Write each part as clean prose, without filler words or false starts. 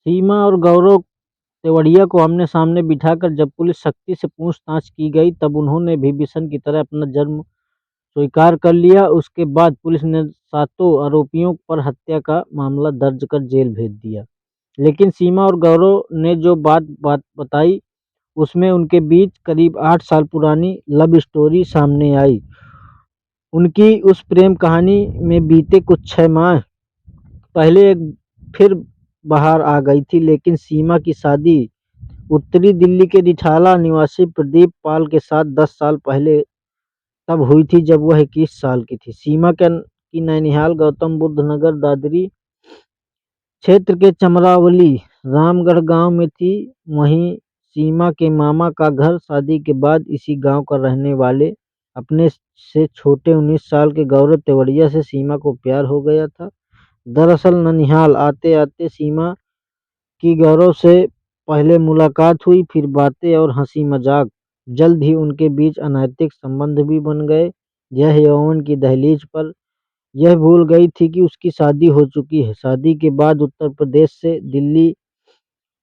सीमा और गौरव तेवड़िया को आमने-सामने बिठाकर जब पुलिस सख्ती से पूछताछ की गई, तब उन्होंने भी बिशन की तरह अपना जुर्म स्वीकार कर लिया। उसके बाद पुलिस ने सातों आरोपियों पर हत्या का मामला दर्ज कर जेल भेज दिया। लेकिन सीमा और गौरव ने जो बात बात बताई, उसमें उनके बीच करीब 8 साल पुरानी लव स्टोरी सामने आई। उनकी उस प्रेम कहानी में बीते कुछ 6 माह पहले एक फिर बहार आ गई थी, लेकिन सीमा की शादी उत्तरी दिल्ली के रिठाला निवासी प्रदीप पाल के साथ 10 साल पहले तब हुई थी, जब वह 21 साल की थी। सीमा की नैनिहाल गौतम बुद्ध नगर दादरी क्षेत्र के चमरावली रामगढ़ गांव में थी। वहीं सीमा के मामा का घर शादी के बाद इसी गांव का रहने वाले अपने से छोटे 19 साल के गौरव तेवड़िया से सीमा को प्यार हो गया था। दरअसल ननिहाल आते आते सीमा की गौरव से पहले मुलाकात हुई, फिर बातें और हंसी मजाक। जल्द ही उनके बीच अनैतिक संबंध भी बन गए। यह यौवन की दहलीज पर यह भूल गई थी कि उसकी शादी हो चुकी है। शादी के बाद उत्तर प्रदेश से दिल्ली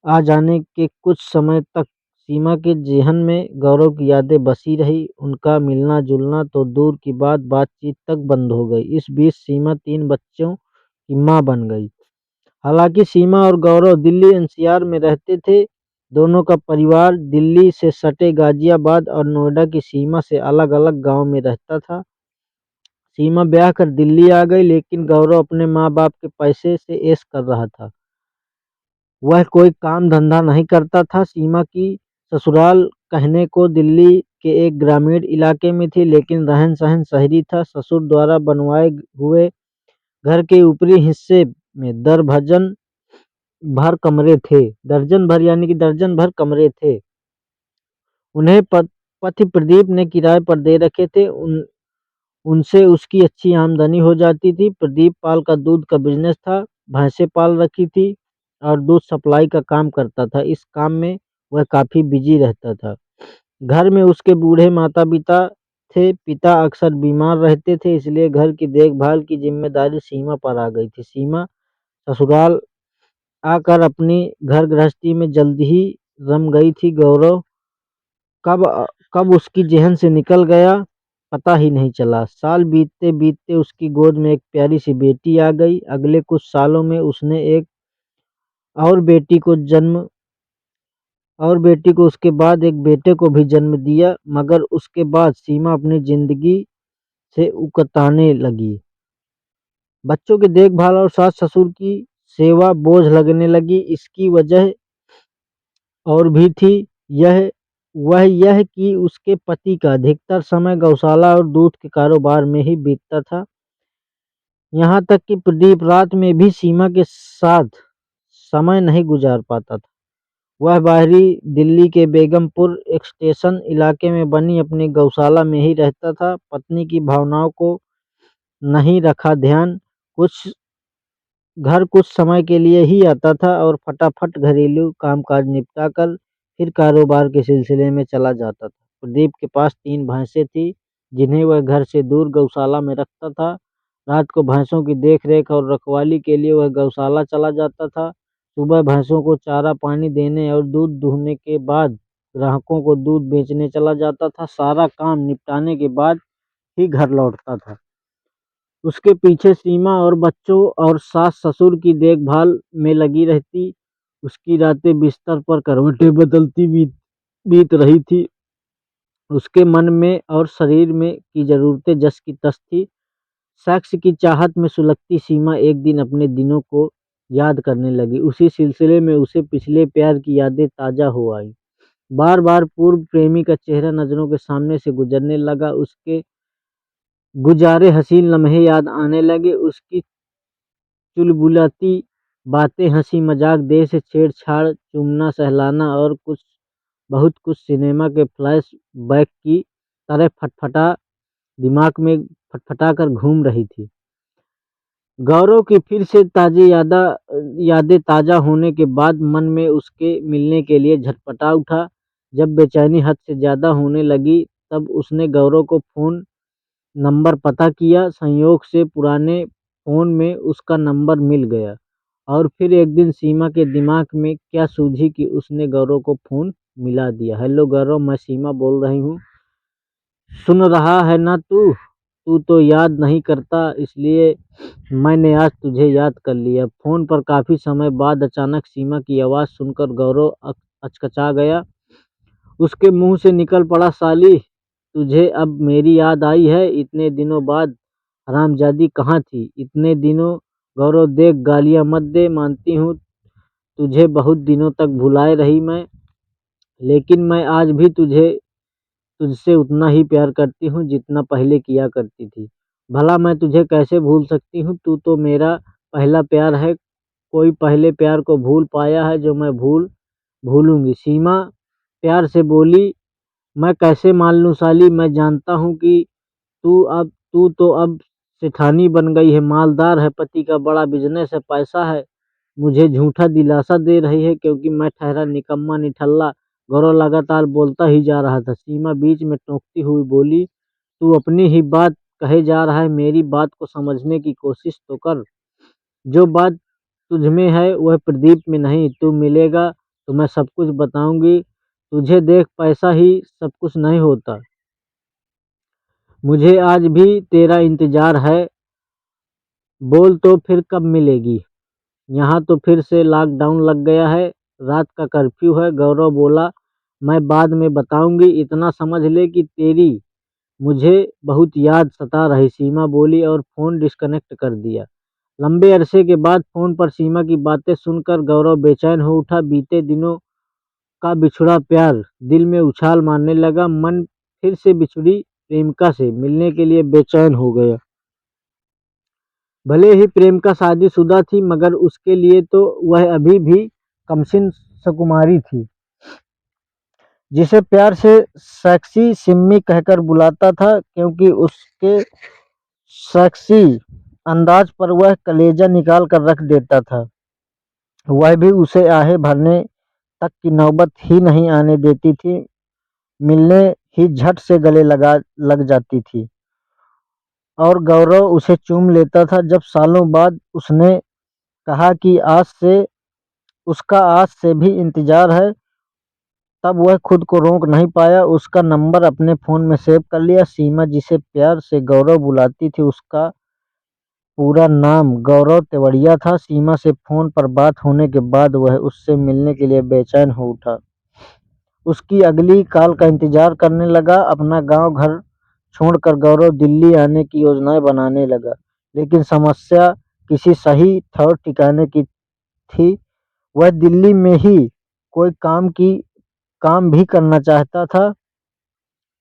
आ जाने के कुछ समय तक सीमा के जेहन में गौरव की यादें बसी रही। उनका मिलना जुलना तो दूर की बात, बातचीत तक बंद हो गई। इस बीच सीमा 3 बच्चों की मां बन गई। हालांकि सीमा और गौरव दिल्ली एनसीआर में रहते थे। दोनों का परिवार दिल्ली से सटे गाजियाबाद और नोएडा की सीमा से अलग अलग गांव में रहता था। सीमा ब्याह कर दिल्ली आ गई, लेकिन गौरव अपने माँ बाप के पैसे से ऐश कर रहा था। वह कोई काम धंधा नहीं करता था। सीमा की ससुराल कहने को दिल्ली के एक ग्रामीण इलाके में थी, लेकिन रहन सहन शहरी था। ससुर द्वारा बनवाए हुए घर के ऊपरी हिस्से में दर्जन भर यानी कि दर्जन भर कमरे थे। उन्हें पति प्रदीप ने किराए पर दे रखे थे। उनसे उसकी अच्छी आमदनी हो जाती थी। प्रदीप पाल का दूध का बिजनेस था, भैंसें पाल रखी थी और दूध सप्लाई का काम करता था। इस काम में वह काफी बिजी रहता था। घर में उसके बूढ़े माता पिता थे। पिता अक्सर बीमार रहते थे, इसलिए घर की देखभाल की जिम्मेदारी सीमा पर आ गई थी। सीमा ससुराल आकर अपनी घर गृहस्थी में जल्द ही रम गई थी। गौरव कब कब उसकी जेहन से निकल गया, पता ही नहीं चला। साल बीतते बीतते उसकी गोद में एक प्यारी सी बेटी आ गई। अगले कुछ सालों में उसने एक और बेटी को जन्म और बेटी को उसके बाद एक बेटे को भी जन्म दिया। मगर उसके बाद सीमा अपनी जिंदगी से उकताने लगी। बच्चों की देखभाल और सास ससुर की सेवा बोझ लगने लगी। इसकी वजह और भी थी। यह कि उसके पति का अधिकतर समय गौशाला और दूध के कारोबार में ही बीतता था। यहाँ तक कि प्रदीप रात में भी सीमा के साथ समय नहीं गुजार पाता था। वह बाहरी दिल्ली के बेगमपुर एक्सटेंशन इलाके में बनी अपनी गौशाला में ही रहता था। पत्नी की भावनाओं को नहीं रखा ध्यान। कुछ समय के लिए ही आता था और फटाफट घरेलू कामकाज निपटा कर फिर कारोबार के सिलसिले में चला जाता था। प्रदीप के पास 3 भैंसें थी, जिन्हें वह घर से दूर गौशाला में रखता था। रात को भैंसों की देखरेख और रखवाली के लिए वह गौशाला चला जाता था। सुबह भैंसों को चारा पानी देने और दूध दूहने के बाद ग्राहकों को दूध बेचने चला जाता था। सारा काम निपटाने के बाद ही घर लौटता था। उसके पीछे सीमा और बच्चों और सास ससुर की देखभाल में लगी रहती। उसकी रातें बिस्तर पर करवटें बदलती बीत रही थी। उसके मन में और शरीर में की जरूरतें जस की तस थी। सेक्स की चाहत में सुलगती सीमा एक दिन अपने दिनों को याद करने लगी। उसी सिलसिले में उसे पिछले प्यार की यादें ताजा हो आई। बार बार पूर्व प्रेमी का चेहरा नजरों के सामने से गुजरने लगा। उसके गुजारे हसीन लम्हे याद आने लगे। उसकी चुलबुलाती बातें, हंसी मजाक, देर से छेड़छाड़, चूमना सहलाना और बहुत कुछ सिनेमा के फ्लैश बैक की तरह दिमाग में फटफटा कर घूम रही थी। गौरव की फिर से यादें ताजा होने के बाद मन में उसके मिलने के लिए झटपटा उठा। जब बेचैनी हद से ज्यादा होने लगी, तब उसने गौरव को फोन नंबर पता किया। संयोग से पुराने फोन में उसका नंबर मिल गया और फिर एक दिन सीमा के दिमाग में क्या सूझी कि उसने गौरव को फ़ोन मिला दिया। हेलो गौरव, मैं सीमा बोल रही हूँ। सुन रहा है ना तू? तू तो याद नहीं करता, इसलिए मैंने आज तुझे याद कर लिया। फ़ोन पर काफ़ी समय बाद अचानक सीमा की आवाज़ सुनकर गौरव अचकचा गया। उसके मुंह से निकल पड़ा, साली तुझे अब मेरी याद आई है? इतने दिनों बाद हरामजादी कहाँ थी इतने दिनों? गौरव देख, गालियाँ मत दे, मानती हूँ तुझे बहुत दिनों तक भुलाए रही मैं, लेकिन मैं आज भी तुझसे उतना ही प्यार करती हूँ जितना पहले किया करती थी। भला मैं तुझे कैसे भूल सकती हूँ? तू तो मेरा पहला प्यार है। कोई पहले प्यार को भूल पाया है जो मैं भूलूंगी? सीमा प्यार से बोली। मैं कैसे मान लूं साली, मैं जानता हूँ कि तू तो अब सेठानी बन गई है, मालदार है, पति का बड़ा बिजनेस है, पैसा है, मुझे झूठा दिलासा दे रही है क्योंकि मैं ठहरा निकम्मा निठल्ला। गौरव लगातार बोलता ही जा रहा था। सीमा बीच में टोकती हुई बोली, तू अपनी ही बात कहे जा रहा है, मेरी बात को समझने की कोशिश तो कर। जो बात तुझमें है वह प्रदीप में नहीं। तू मिलेगा तो मैं सब कुछ बताऊंगी तुझे। देख, पैसा ही सब कुछ नहीं होता। मुझे आज भी तेरा इंतजार है। बोल तो फिर कब मिलेगी? यहाँ तो फिर से लॉकडाउन लग गया है, रात का कर्फ्यू है। गौरव बोला, मैं बाद में बताऊंगी, इतना समझ ले कि तेरी मुझे बहुत याद सता रही। सीमा बोली और फ़ोन डिस्कनेक्ट कर दिया। लंबे अरसे के बाद फ़ोन पर सीमा की बातें सुनकर गौरव बेचैन हो उठा। बीते दिनों का बिछुड़ा प्यार दिल में उछाल मारने लगा। मन फिर से बिछुड़ी प्रेमिका से मिलने के लिए बेचैन हो गया। भले ही प्रेमिका शादीशुदा थी, मगर उसके लिए तो वह अभी भी कमसिन सुकुमारी थी, जिसे प्यार से सेक्सी सिम्मी कहकर बुलाता था, क्योंकि उसके सेक्सी अंदाज पर वह कलेजा निकाल कर रख देता था। वह भी उसे आहें भरने तक की नौबत ही नहीं आने देती थी, मिलने ही झट से गले लग जाती थी और गौरव उसे चूम लेता था। जब सालों बाद उसने कहा कि आज से भी इंतजार है, तब वह खुद को रोक नहीं पाया। उसका नंबर अपने फ़ोन में सेव कर लिया। सीमा जिसे प्यार से गौरव बुलाती थी, उसका पूरा नाम गौरव तेवड़िया था। सीमा से फ़ोन पर बात होने के बाद वह उससे मिलने के लिए बेचैन हो उठा। उसकी अगली कॉल का इंतजार करने लगा। अपना गांव घर छोड़कर गौरव दिल्ली आने की योजनाएं बनाने लगा, लेकिन समस्या किसी सही ठौर ठिकाने की थी। वह दिल्ली में ही कोई काम भी करना चाहता था।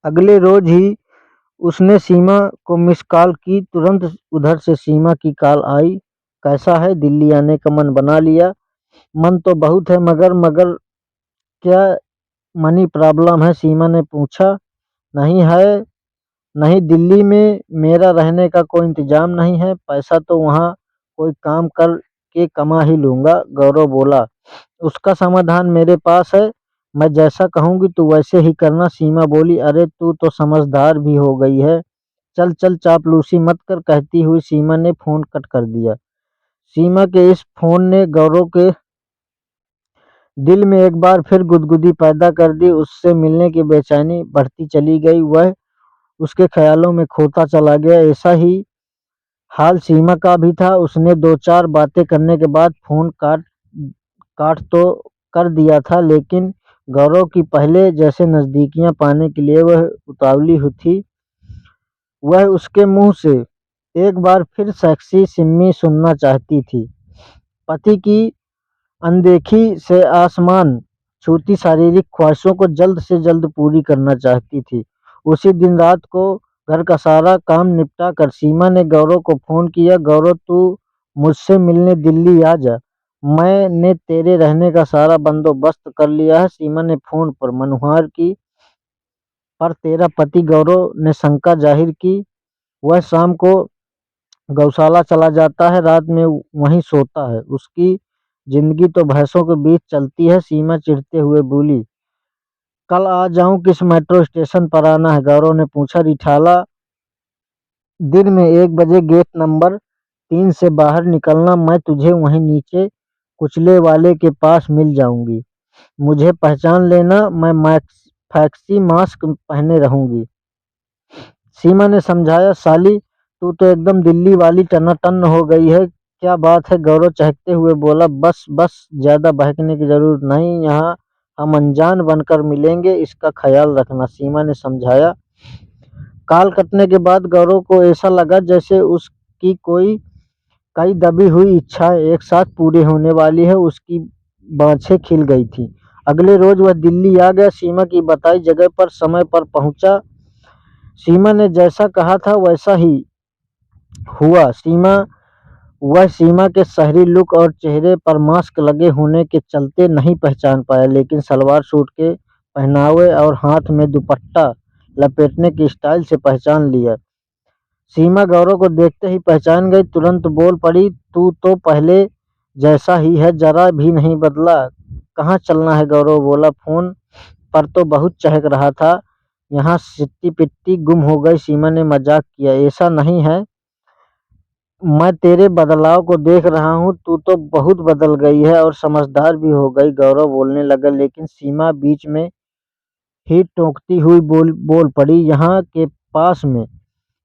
अगले रोज ही उसने सीमा को मिस कॉल की। तुरंत उधर से सीमा की कॉल आई, कैसा है, दिल्ली आने का मन बना लिया? मन तो बहुत है, मगर क्या मनी प्रॉब्लम है? सीमा ने पूछा। नहीं है, नहीं, दिल्ली में मेरा रहने का कोई इंतजाम नहीं है। पैसा तो वहाँ कोई काम कर के कमा ही लूंगा, गौरव बोला। उसका समाधान मेरे पास है, मैं जैसा कहूंगी तू वैसे ही करना, सीमा बोली। अरे तू तो समझदार भी हो गई है, चल चल चापलूसी मत कर, कहती हुई सीमा ने फोन कट कर दिया। सीमा के इस फोन ने गौरव के दिल में एक बार फिर गुदगुदी पैदा कर दी। उससे मिलने की बेचैनी बढ़ती चली गई। वह उसके ख्यालों में खोता चला गया। ऐसा ही हाल सीमा का भी था। उसने दो चार बातें करने के बाद फोन काट काट तो कर दिया था, लेकिन गौरव की पहले जैसे नजदीकियां पाने के लिए वह उतावली हुई थी। वह उसके मुंह से एक बार फिर सेक्सी सिम्मी सुनना चाहती थी। पति की अनदेखी से आसमान छूती शारीरिक ख्वाहिशों को जल्द से जल्द पूरी करना चाहती थी। उसी दिन रात को घर का सारा काम निपटा कर सीमा ने गौरव को फोन किया। गौरव, तू मुझसे मिलने दिल्ली आ जा, मैंने तेरे रहने का सारा बंदोबस्त कर लिया है। सीमा ने फोन पर मनुहार की, पर तेरा पति? गौरव ने शंका जाहिर की। वह शाम को गौशाला चला जाता है, रात में वहीं सोता है। उसकी जिंदगी तो भैंसों के बीच चलती है। सीमा चिढ़ते हुए बोली, कल आ जाऊं? किस मेट्रो स्टेशन पर आना है? गौरव ने पूछा। रिठाला, दिन में 1 बजे गेट नंबर 3 से बाहर निकलना, मैं तुझे वहीं नीचे कुचले वाले के पास मिल जाऊंगी। मुझे पहचान लेना, मैं फैक्सी मास्क पहने रहूंगी। सीमा ने समझाया, साली तू तो एकदम दिल्ली वाली टनाटन हो गई है, क्या बात है? गौरव चहकते हुए बोला, बस बस, ज्यादा बहकने की जरूरत नहीं, यहाँ हम अनजान बनकर मिलेंगे, इसका ख्याल रखना, सीमा ने समझाया। कॉल कटने के बाद गौरव को ऐसा लगा जैसे उसकी कई दबी हुई इच्छाएं एक साथ पूरी होने वाली है। उसकी बाँछें खिल गई थी। अगले रोज वह दिल्ली आ गया। सीमा की बताई जगह पर समय पर पहुंचा। सीमा ने जैसा कहा था वैसा ही हुआ। वह सीमा के शहरी लुक और चेहरे पर मास्क लगे होने के चलते नहीं पहचान पाया, लेकिन सलवार सूट के पहनावे और हाथ में दुपट्टा लपेटने की स्टाइल से पहचान लिया। सीमा गौरव को देखते ही पहचान गई, तुरंत बोल पड़ी, तू तो पहले जैसा ही है, जरा भी नहीं बदला। कहाँ चलना है? गौरव बोला, फोन पर तो बहुत चहक रहा था, यहाँ सिट्टी पिट्टी गुम हो गई। सीमा ने मजाक किया, ऐसा नहीं है, मैं तेरे बदलाव को देख रहा हूँ, तू तो बहुत बदल गई है और समझदार भी हो गई। गौरव बोलने लगा, लेकिन सीमा बीच में ही टोकती हुई बोल पड़ी, यहाँ के पास में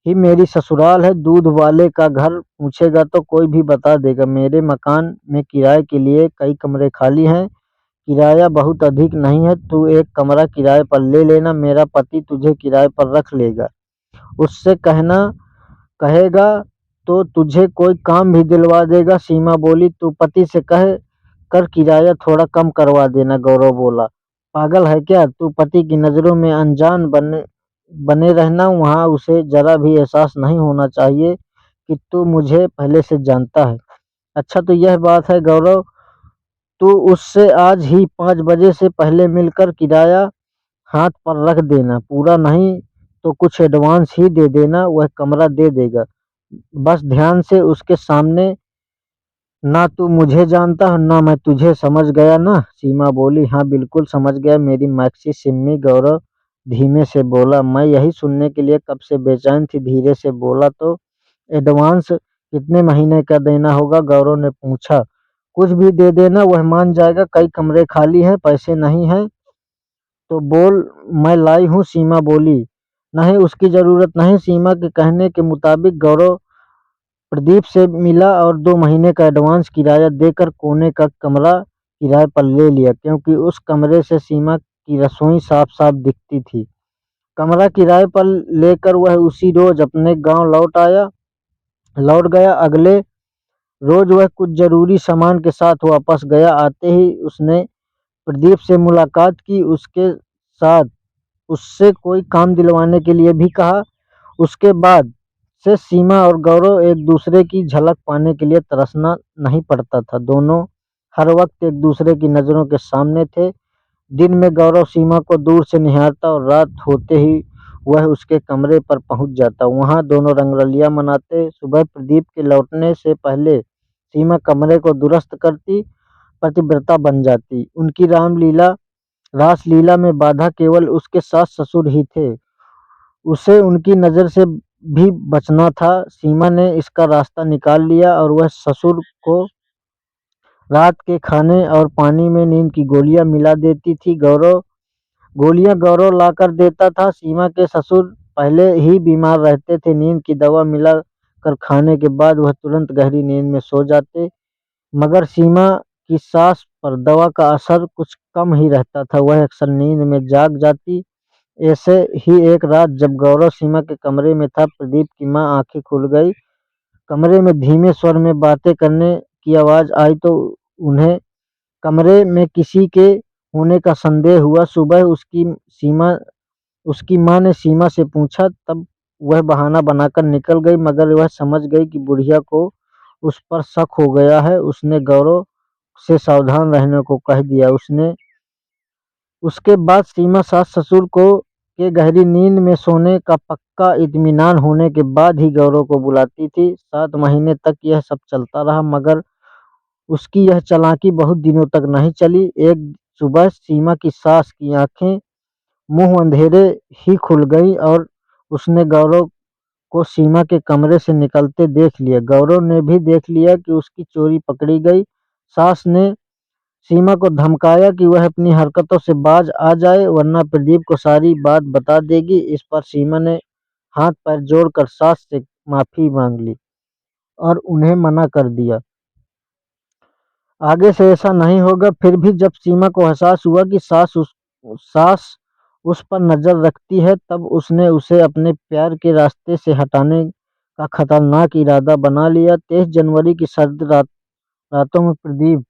ही मेरी ससुराल है, दूध वाले का घर पूछेगा तो कोई भी बता देगा। मेरे मकान में किराए के लिए कई कमरे खाली हैं, किराया बहुत अधिक नहीं है, तू एक कमरा किराए पर ले लेना, मेरा पति तुझे किराए पर रख लेगा, उससे कहेगा तो तुझे कोई काम भी दिलवा देगा। सीमा बोली, तू पति से कह कर किराया थोड़ा कम करवा देना। गौरव बोला, पागल है क्या तू? पति की नजरों में अनजान बने बने रहना, वहाँ उसे जरा भी एहसास नहीं होना चाहिए कि तू मुझे पहले से जानता है। अच्छा तो यह बात है गौरव, तू उससे आज ही 5 बजे से पहले मिलकर किराया हाथ पर रख देना, पूरा नहीं तो कुछ एडवांस ही दे देना, वह कमरा दे देगा। बस ध्यान से उसके सामने, ना तू मुझे जानता है ना मैं तुझे, समझ गया ना? सीमा बोली, हाँ बिल्कुल समझ गया मेरी मैक्सी सिम्मी। गौरव धीमे से बोला, मैं यही सुनने के लिए कब से बेचैन थी। धीरे से बोला, तो एडवांस कितने महीने का देना होगा? गौरव ने पूछा। कुछ भी दे देना, वह मान जाएगा, कई कमरे खाली हैं, पैसे नहीं हैं तो बोल, मैं लाई हूँ। सीमा बोली, नहीं उसकी जरूरत नहीं। सीमा के कहने के मुताबिक गौरव प्रदीप से मिला और 2 महीने का एडवांस किराया देकर कोने का कमरा किराए पर ले लिया, क्योंकि उस कमरे से सीमा की रसोई साफ साफ दिखती थी। कमरा किराए पर लेकर वह उसी रोज अपने गांव लौट गया। अगले रोज वह कुछ जरूरी सामान के साथ वापस गया। आते ही उसने प्रदीप से मुलाकात की, उससे कोई काम दिलवाने के लिए भी कहा। उसके बाद से सीमा और गौरव एक दूसरे की झलक पाने के लिए तरसना नहीं पड़ता था। दोनों हर वक्त एक दूसरे की नज़रों के सामने थे। दिन में गौरव सीमा को दूर से निहारता और रात होते ही वह उसके कमरे पर पहुंच जाता। वहां दोनों रंगरलियां मनाते। सुबह प्रदीप के लौटने से पहले सीमा कमरे को दुरुस्त करती, पतिव्रता बन जाती। उनकी रासलीला में बाधा केवल उसके सास ससुर ही थे। उसे उनकी नज़र से भी बचना था। सीमा ने इसका रास्ता निकाल लिया और वह ससुर को रात के खाने और पानी में नींद की गोलियां मिला देती थी। गोलियां गौरव लाकर देता था। सीमा के ससुर पहले ही बीमार रहते थे। नींद की दवा मिला कर खाने के बाद वह तुरंत गहरी नींद में सो जाते, मगर सीमा की सास पर दवा का असर कुछ कम ही रहता था, वह अक्सर नींद में जाग जाती। ऐसे ही एक रात जब गौरव सीमा के कमरे में था, प्रदीप की मां आंखें खुल गई। कमरे में धीमे स्वर में बातें करने की आवाज आई तो उन्हें कमरे में किसी के होने का संदेह हुआ। सुबह उसकी मां ने सीमा से पूछा, तब वह बहाना बनाकर निकल गई, मगर वह समझ गई कि बुढ़िया को उस पर शक हो गया है। उसने गौरव से सावधान रहने को कह दिया। उसके बाद सीमा सास ससुर को के गहरी नींद में सोने का पक्का इत्मीनान होने के बाद ही गौरव को बुलाती थी। 7 महीने तक यह सब चलता रहा, मगर उसकी यह चालाकी बहुत दिनों तक नहीं चली। एक सुबह सीमा की सास की आंखें मुंह अंधेरे ही खुल गई और उसने गौरव को सीमा के कमरे से निकलते देख लिया। गौरव ने भी देख लिया कि उसकी चोरी पकड़ी गई। सास ने सीमा को धमकाया कि वह अपनी हरकतों से बाज आ जाए वरना प्रदीप को सारी बात बता देगी। इस पर सीमा ने हाथ पैर जोड़कर सास से माफी मांग ली और उन्हें मना कर दिया, आगे से ऐसा नहीं होगा। फिर भी जब सीमा को एहसास हुआ कि सास उस पर नजर रखती है, तब उसने उसे अपने प्यार के रास्ते से हटाने का खतरनाक इरादा बना लिया। 23 जनवरी की सर्द रातों में प्रदीप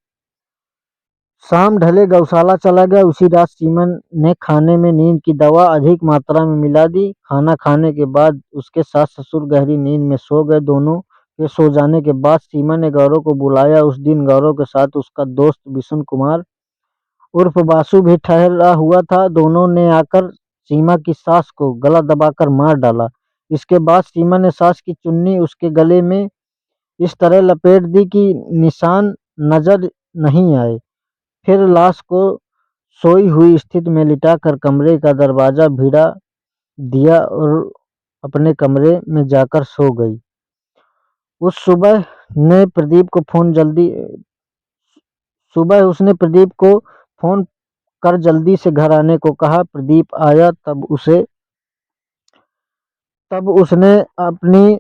शाम ढले गौशाला चला गया। उसी रात सीमा ने खाने में नींद की दवा अधिक मात्रा में मिला दी। खाना खाने के बाद उसके सास ससुर गहरी नींद में सो गए। दोनों के सो जाने के बाद सीमा ने गौरव को बुलाया। उस दिन गौरव के साथ उसका दोस्त विष्णु कुमार उर्फ बासु भी ठहरा हुआ था। दोनों ने आकर सीमा की सास को गला दबाकर मार डाला। इसके बाद सीमा ने सास की चुन्नी उसके गले में इस तरह लपेट दी कि निशान नजर नहीं आए। फिर लाश को सोई हुई स्थिति में लिटाकर कमरे का दरवाजा भिड़ा दिया और अपने कमरे में जाकर सो गई। उस सुबह ने प्रदीप को फोन जल्दी सुबह उसने प्रदीप को फोन कर जल्दी से घर आने को कहा। प्रदीप आया। तब उसने अपनी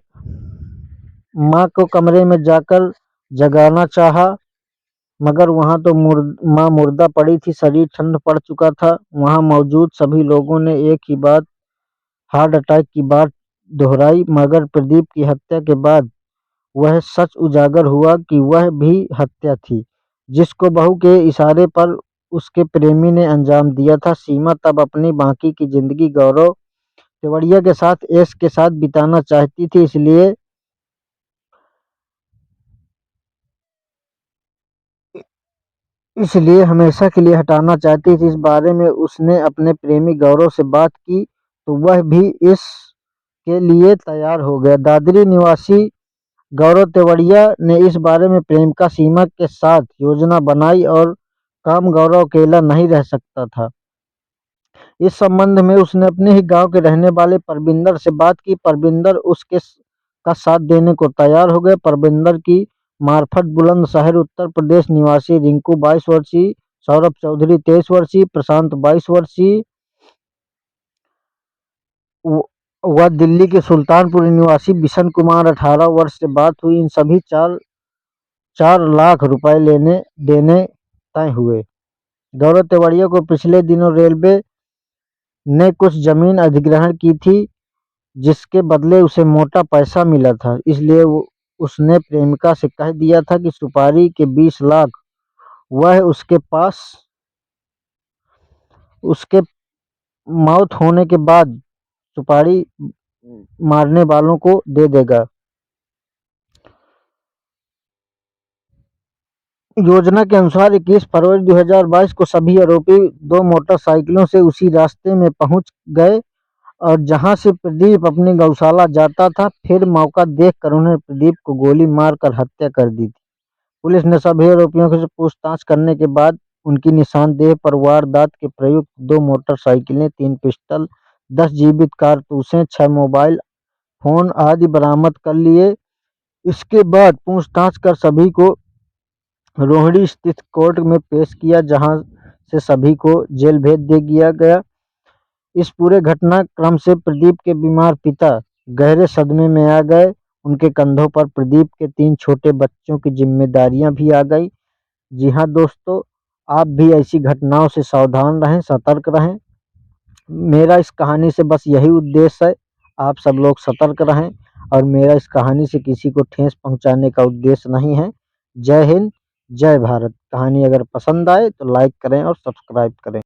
माँ को कमरे में जाकर जगाना चाहा, मगर वहां तो माँ मुर्दा पड़ी थी, शरीर ठंड पड़ चुका था। वहां मौजूद सभी लोगों ने एक ही बात, हार्ट अटैक की बात दोहराई। मगर प्रदीप की हत्या के बाद वह सच उजागर हुआ कि वह भी हत्या थी, जिसको बहू के इशारे पर उसके प्रेमी ने अंजाम दिया था। सीमा तब अपनी बाकी की जिंदगी गौरव केवड़िया के साथ ऐश के साथ बिताना चाहती थी, इसलिए हमेशा के लिए हटाना चाहती थी। इस बारे में उसने अपने प्रेमी गौरव से बात की तो वह भी इसके लिए तैयार हो गया। दादरी निवासी गौरव तेवड़िया ने इस बारे में प्रेमिका सीमा के साथ योजना बनाई और काम गौरव अकेला नहीं रह सकता था। इस संबंध में उसने अपने ही गांव के रहने वाले परबिंदर से बात की। परबिंदर उसके का साथ देने को तैयार हो गए। परबिंदर की मार्फत बुलंदशहर उत्तर प्रदेश निवासी रिंकू 22 वर्षीय, सौरभ चौधरी 23 वर्षीय, प्रशांत 22 वर्षीय व दिल्ली के सुल्तानपुर निवासी बिशन कुमार 18 वर्ष से बात हुई। इन सभी 4 लाख रुपए लेने देने तय हुए। गौरव तेवड़िया को पिछले दिनों रेलवे ने कुछ जमीन अधिग्रहण की थी, जिसके बदले उसे मोटा पैसा मिला था। इसलिए उसने प्रेमिका से कह दिया था कि सुपारी के 20 लाख वह उसके मौत होने के बाद सुपारी मारने वालों को दे देगा। योजना के अनुसार 21 फरवरी 2022 को सभी आरोपी 2 मोटरसाइकिलों से उसी रास्ते में पहुंच गए और जहां से प्रदीप अपनी गौशाला जाता था। फिर मौका देखकर उन्होंने प्रदीप को गोली मारकर हत्या कर दी थी। पुलिस ने सभी आरोपियों से पूछताछ करने के बाद उनकी निशानदेही पर वारदात के प्रयुक्त 2 मोटरसाइकिलें, 3 पिस्टल, 10 जीवित कारतूसें, 6 मोबाइल फोन आदि बरामद कर लिए। इसके बाद पूछताछ कर सभी को रोहिणी स्थित कोर्ट में पेश किया, जहां से सभी को जेल भेज दिया गया। इस पूरे घटनाक्रम से प्रदीप के बीमार पिता गहरे सदमे में आ गए। उनके कंधों पर प्रदीप के 3 छोटे बच्चों की जिम्मेदारियां भी आ गई। जी हाँ दोस्तों, आप भी ऐसी घटनाओं से सावधान रहें, सतर्क रहें। मेरा इस कहानी से बस यही उद्देश्य है, आप सब लोग सतर्क रहें, और मेरा इस कहानी से किसी को ठेस पहुंचाने का उद्देश्य नहीं है। जय हिंद, जय भारत। कहानी अगर पसंद आए तो लाइक करें और सब्सक्राइब करें।